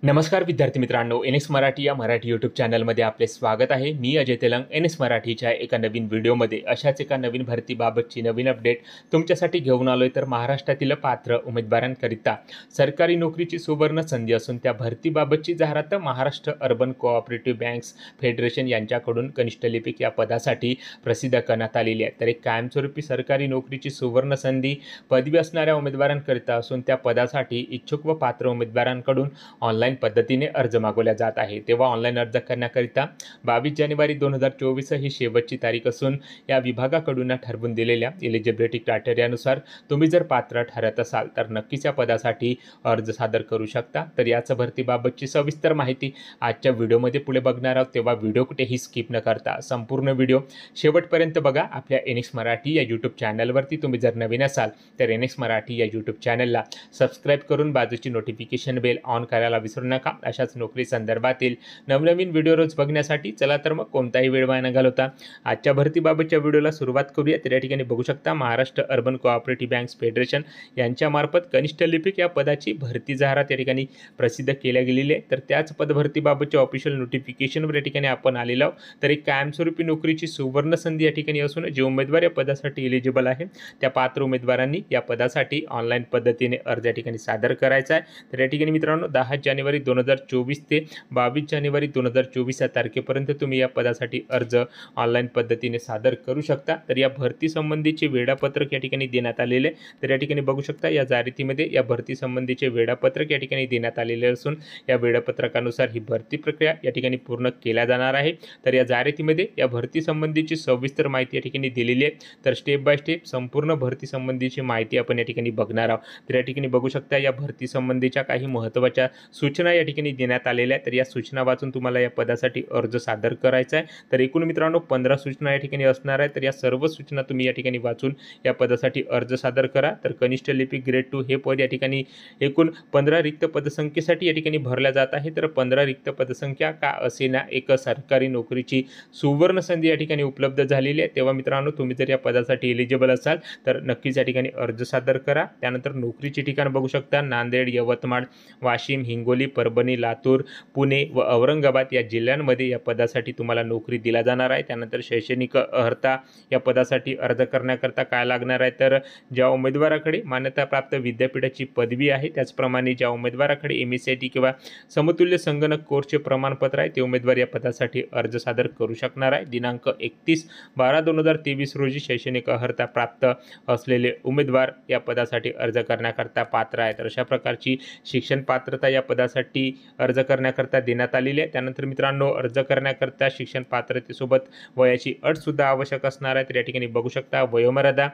नमस्कार विद्यार्थी मित्रांनो, एन एस मराठी या मराठी यूट्यूब चॅनलमध्ये आपले स्वागत आहे। मी अजय तेलंग एन एस मराठीच्या एका नवीन व्हिडिओमध्ये अशाच एका नवीन भरतीबाबतची नवीन अपडेट तुमच्यासाठी घेऊन आलोय। तर महाराष्ट्रातील पात्र उमेदवारांकरिता सरकारी नोकरीची सुवर्ण संधी असून त्या भरतीबाबतची जाहिरात Maharashtra urban cooperative banks federation यांच्याकडून कनिष्ठ लिपिक या पदासाठी प्रसिद्ध करण्यात आलेली आहे। तर एक कायमस्वरूपी सरकारी नोकरीची सुवर्ण संधी पदवी असणाऱ्या उमेदवारांकरिता असून त्या पदासाठी इच्छुक व पात्र उमेदवारांकडून ऑनलाईन पद्धतीने अर्ज मागवला जात आहे। तेव्हा ऑनलाईन अर्ज करण्याकरिता 22 जानेवारी 2024 ही शेवटची तारीख असून या विभागाकडून ठरवून दिलेल्या एलिजिबिलिटी क्रायटेरियानुसार तुम्ही जर पात्र ठरत असाल तर नक्कीच या पदासाठी अर्ज सादर करू शकता। तर याच भरतीबाबतची सविस्तर माहिती आजच्या व्हिडिओमध्ये पुढे बघणार आहोत, तेव्हा व्हिडिओ कुठेही स्किप न करता संपूर्ण व्हिडिओ शेवटपर्यंत बघा। आपल्या एनएक्स मराठी या यूट्यूब चॅनलवरती तुम्ही जर नवीन असाल तर एनएक्स मराठी या यूट्यूब चॅनलला सबस्क्राईब करून बाजूची नोटिफिकेशन बेल ऑन करायला विसरू नका। अशाच नोकरी संदर्भातील नवनवीन व्हिडिओ रोज बघण्यासाठी चला तर मग कोणताही वेळ वाया न घालवता आजच्या भरतीबाबतच्या व्हिडिओला सुरुवात करूया। तर या ठिकाणी बघू शकता Maharashtra urban cooperative banks federation यांच्यामार्फत कनिष्ठ लिपिक या पदाची भरती जाहिरात या ठिकाणी प्रसिद्ध केल्या गेलेली आहे। तर त्याच पदभरतीबाबतच्या ऑफिशियल नोटिफिकेशनवर या ठिकाणी आपण आलेलो आहोत। तर एक कायमस्वरूपी नोकरीची सुवर्ण संधी या ठिकाणी असून जे उमेदवार या पदासाठी एलिजिबल आहे त्या पात्र उमेदवारांनी या पदासाठी ऑनलाईन पद्धतीने अर्ज या ठिकाणी सादर करायचा आहे। तर या ठिकाणी मित्रांनो 10 जानेवारी 2024 ते 22 जानेवारी 2024 या तारखेपर्यंत तुम्ही या पदासाठी अर्ज ऑनलाईन पद्धतीने सादर करू शकता। तर या भरती संबंधीचे वेळापत्रक या ठिकाणी देण्यात आलेले आहे। तर या ठिकाणी बघू शकता या जाहिरातीमध्ये या भरती संबंधीचे वेळापत्रक या ठिकाणी देण्यात आलेले असून या वेळापत्रकानुसार ही भरती प्रक्रिया या ठिकाणी पूर्ण केल्या जाणार आहे। तर या जाहिरातीमध्ये या भरती संबंधीची सविस्तर माहिती या ठिकाणी दिलेली आहे। तर स्टेप बाय स्टेप संपूर्ण भरती संबंधीची माहिती आपण या ठिकाणी बघणार आहोत। तर या ठिकाणी बघू शकता या भरती संबंधीच्या काही महत्त्वाच्या सूचना या ठिकाणी देण्यात आलेल्या आहेत। तर या सूचना वाचून तुम्हाला या पदासाठी अर्ज सादर करायचा आहे। तर एकूण मित्रांनो 15 सूचना या ठिकाणी असणार आहेत। तर या सर्व सूचना तुम्ही या ठिकाणी वाचून या पदासाठी अर्ज सादर करा। तर कनिष्ठ लिपिक ग्रेड 2 हे पद या ठिकाणी एकूण 15 रिक्त पदसंख्येसाठी या ठिकाणी भरल्या जात आहे। तर 15 रिक्त पदसंख्या का असेना एक सरकारी नोकरीची सुवर्ण संधी या ठिकाणी उपलब्ध झालेली आहे। तेव्हा मित्रांनो तुम्ही जर या पदासाठी एलिजिबल असाल तर नक्कीच या ठिकाणी अर्ज सादर करा। त्यानंतर नोकरीची ठिकाण बघू शकता नांदेड, यवतमाळ, वाशिम, हिंगोली, परभणी, लातूर, पुणे व औरंगाबाद या जिल्ह्यांमध्ये या पदासाठी तुम्हाला नोकरी दिला जाणार आहे। त्यानंतर शैक्षणिक अर्हता या पदासाठी अर्ज करण्याकरता काय लागणार आहे तर ज्या उमेदवाराकडे मान्यताप्राप्त विद्यापीठाची पदवी आहे त्याचप्रमाणे ज्या उमेदवाराकडे MSCIT किंवा समतुल्य संगणक कोर्सचे प्रमाणपत्र आहे ते उमेदवार या पदासाठी अर्ज सादर करू शकणार आहे। दिनांक 31/12/2023 रोजी शैक्षणिक अर्हता प्राप्त असलेले उमेदवार या पदासाठी अर्ज करण्याकरता पात्र आहे। तर अशा प्रकारची शिक्षण पात्रता या पदासाठी अर्ज करण्याकरता देण्यात आलेली आहे। त्यानंतर मित्रांनो अर्ज करण्याकरता शिक्षण पात्रतेसोबत वयाची अट सुद्धा आवश्यक असणार आहे। तर या ठिकाणी बघू शकता वयोमर्यादा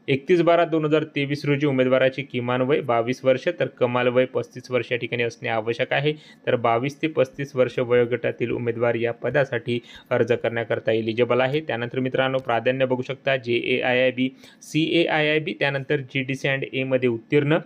31/12/2023 रोजी उमेदवाराची किमान वय 22 वर्ष तर कमाल वय 35 वर्ष या ठिकाणी असणे आवश्यक आहे। तर 22 ते 35 वर्ष वयोगटातील उमेदवार या पदासाठी अर्ज करण्याकरता एलिजिबल आहे। त्यानंतर मित्रांनो प्राधान्य बघू शकता JAIIB, CAIIB त्यानंतर GDC&A मध्ये उत्तीर्ण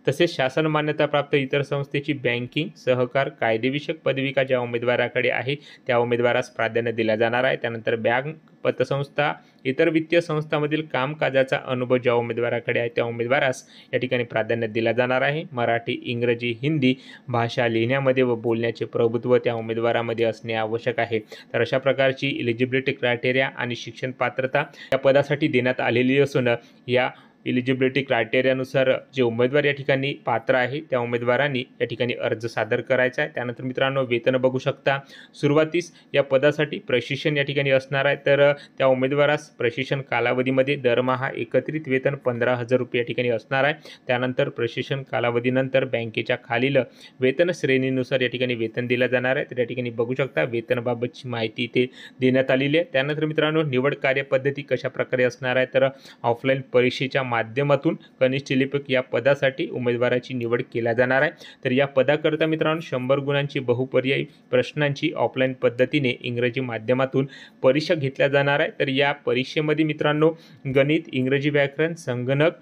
तसेच शासन मान्यताप्राप्त इतर संस्थेची बँकिंग, सहकार, कायदेविषयक पदविका ज्या उमेदवाराकडे आहे त्या उमेदवारास प्राधान्य दिला जाणार आहे। त्यानंतर बँक, पतसंस्था, इतर वित्तीय संस्थांमधील कामकाजाचा अनुभव ज्या उमेदवाराकडे आहे त्या उमेदवारास या ठिकाणी प्राधान्य दिला जाणार आहे। मराठी, इंग्रजी, हिंदी भाषा लिहिण्यामध्ये व बोलण्याचे प्रभुत्व त्या उमेदवारामध्ये असणे आवश्यक आहे। तर अशा प्रकारची एलिजिबिलिटी क्रायटेरिया आणि शिक्षण पात्रता या पदासाठी देण्यात आलेली असून या एलिजिबिलिटी क्रायटेरियानुसार जे उमेदवार या ठिकाणी पात्र आहे त्या उमेदवारांनी या ठिकाणी अर्ज सादर करायचा आहे। त्यानंतर मित्रांनो वेतन बघू शकता सुरुवातीस या पदासाठी प्रशिक्षण या ठिकाणी असणार आहे। तर त्या उमेदवारास प्रशिक्षण कालावधीमध्ये दरमहा एकत्रित वेतन 15,000 रुपये या ठिकाणी असणार आहे। त्यानंतर प्रशिक्षण कालावधीनंतर बँकेच्या खालील वेतन श्रेणीनुसार या ठिकाणी वेतन दिलं जाणार आहे। तर या ठिकाणी बघू शकता वेतनाबाबतची माहिती इथे देण्यात आलेली आहे। त्यानंतर मित्रांनो निवड कार्यपद्धती कशा प्रकारे असणार आहे तर ऑफलाईन परीक्षेच्या माध्यमातून कनिष्ठ लिपिक या पदासाठी उमेदवाराची निवड केली जाणार आहे। तर या पदाकरता मित्रांनो 100 गुणांची बहुपर्यायी प्रश्नांची ऑफलाईन पद्धतीने इंग्रजी माध्यमातून परीक्षा घेतल्या जाणार आहे। तर या परीक्षेमध्ये मित्रांनो गणित, इंग्रजी व्याकरण, संगणक,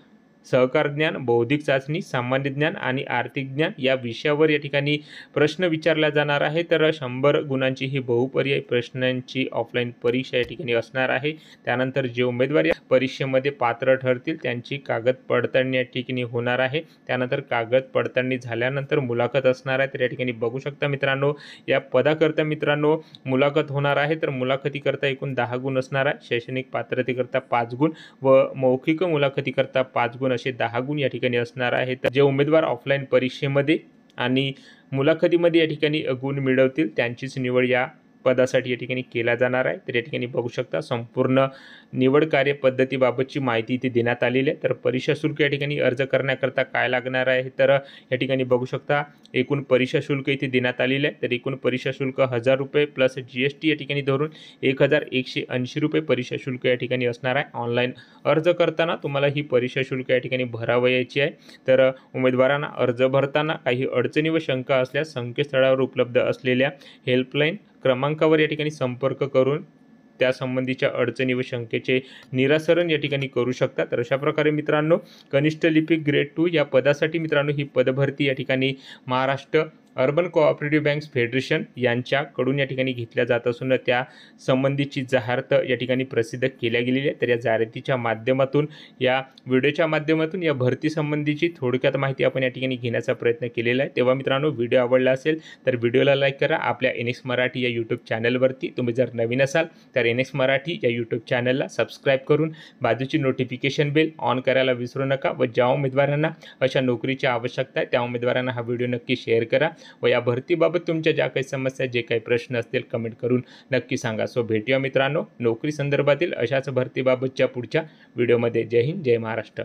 सहकार ज्ञान, बौद्धिक चाचणी, सामान्य ज्ञान आणि आर्थिक ज्ञान या विषयावर या ठिकाणी प्रश्न विचारला जाणार आहे। तर 100 गुणांची ही बहुपर्यायी प्रश्नांची ऑफलाईन परीक्षा या ठिकाणी असणार आहे। त्यानंतर जे उमेदवार या परीक्षेमध्ये पात्र ठरतील त्यांची कागद पडताळणी या ठिकाणी होणार आहे। त्यानंतर कागद पडताळणी झाल्यानंतर मुलाखत असणार आहे। तर या ठिकाणी बघू शकता मित्रांनो, या पदाकरता मित्रांनो मुलाखत होणार आहे। तर मुलाखतीकरता एकूण 10 गुण असणार आहे। शैक्षणिक पात्रतेकरता 5 गुण व मौखिक मुलाखतीकरता 5 गुण असे 10 गुण या ठिकाणी असणार आहे। तर जे उमेदवार ऑफलाईन परीक्षेमध्ये आणि मुलाखतीमध्ये या ठिकाणी गुण मिळवतील त्यांचीच निवड या पदासाठी या ठिकाणी केला जाणार आहे। तर या ठिकाणी बघू शकता संपूर्ण निवड कार्यपद्धतीबाबतची माहिती इथे देण्यात आलेली आहे। तर परीक्षा शुल्क या ठिकाणी अर्ज करण्याकरता काय लागणार आहे, तर या ठिकाणी बघू शकता एकूण परीक्षा शुल्क इथे देण्यात आलेले आहे। तर एकूण परीक्षा शुल्क 1000 रुपये प्लस GST या ठिकाणी धरून 1180 रुपये परीक्षा शुल्क या ठिकाणी असणार आहे। ऑनलाईन अर्ज करताना तुम्हाला ही परीक्षा शुल्क या ठिकाणी भरावयाची आहे। तर उमेदवारांना अर्ज भरताना काही अडचणी व शंका असल्यास संकेतस्थळावर उपलब्ध असलेल्या हेल्पलाईन क्रमांकावर या ठिकाणी संपर्क करून त्या संबंधीच्या अडचणी व शंकेचे निराकरण या ठिकाणी करू शकता। तर अशा प्रकारे मित्रांनो कनिष्ठ लिपिक ग्रेड 2 या पदासाठी मित्रांनो ही पदभरती या ठिकाणी Maharashtra urban cooperative banks federation यांच्याकडून या ठिकाणी घेतल्या जात असून त्या संबंधीची जाहिरात या ठिकाणी प्रसिद्ध केल्या गेलेली आहे। तर या जाहिरातीच्या माध्यमातून या व्हिडिओच्या माध्यमातून या भरती संबंधीची थोडक्यात माहिती आपण या ठिकाणी घेण्याचा प्रयत्न केलेला आहे। तेव्हा मित्रांनो व्हिडिओ आवडला असेल तर व्हिडिओला लाईक करा। आपल्या NX मराठी या यूट्यूब चॅनलवरती तुम्ही जर नवीन असाल तर NX मराठी या यूट्यूब चॅनलला सबस्क्राईब करून बाजूची नोटिफिकेशन बेल ऑन करायला विसरू नका व ज्या उमेदवारांना अशा नोकरीची आवश्यकता आहे त्या उमेदवारांना हा व्हिडिओ नक्की शेअर करा व या भरतीबाबत तुमच्या ज्या काही समस्या जे काही प्रश्न असतील कमेंट करून नक्की सांगा। सो भेटूया मित्रांनो नोकरी संदर्भातील अशाच भरतीबाबतच्या पुढच्या व्हिडिओमध्ये। जय हिंद, जय महाराष्ट्र।